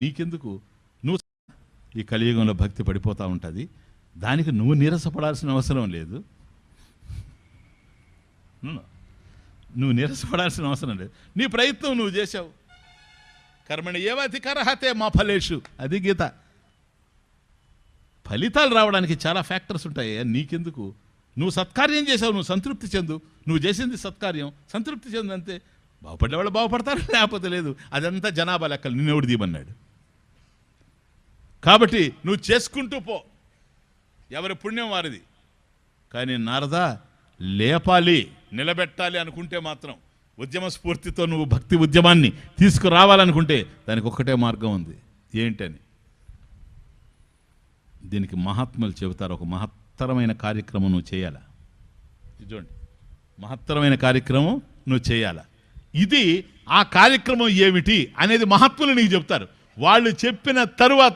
నీకెందుకు? నువ్వు ఈ కలియుగంలో భక్తి పడిపోతూ ఉంటుంది. దానికి నువ్వు నీరసపడాల్సిన అవసరం లేదు. నువ్వు నీరసపడాల్సిన అవసరం లేదు. నీ ప్రయత్నం నువ్వు చేసావు. కర్మణి ఏవాధికరహతే మా ఫలేషు, అది గీత. ఫలితాలు రావడానికి చాలా ఫ్యాక్టర్స్ ఉంటాయి. నీకెందుకు? నువ్వు సత్కార్యం చేసావు, నువ్వు సంతృప్తి చెందు. నువ్వు చేసింది సత్కార్యం, సంతృప్తి చెందు అంతే. బాగుపడేవాళ్ళు బాగుపడతారు, లేకపోతే లేదు. అదంతా జనాభా లెక్కలు. నిన్నెవడు దీమన్నాడు? కాబట్టి నువ్వు చేసుకుంటూ పో, ఎవరి పుణ్యం వారిది. కానీ నారదా, లేపాలి, నిలబెట్టాలి అనుకుంటే మాత్రం, ఉద్యమ స్ఫూర్తితో నువ్వు భక్తి ఉద్యమాన్ని తీసుకురావాలనుకుంటే దానికి ఒక్కటే మార్గం ఉంది. ఏంటని దీనికి మహాత్ములు చెబుతారు. ఒక మహత్తరమైన కార్యక్రమం నువ్వు చేయాలా. చూడండి, మహత్తరమైన కార్యక్రమం నువ్వు చేయాలా. ఇది ఆ కార్యక్రమం ఏమిటి అనేది మహాత్ములు నీకు చెప్తారు. వాళ్ళు చెప్పిన తరువాత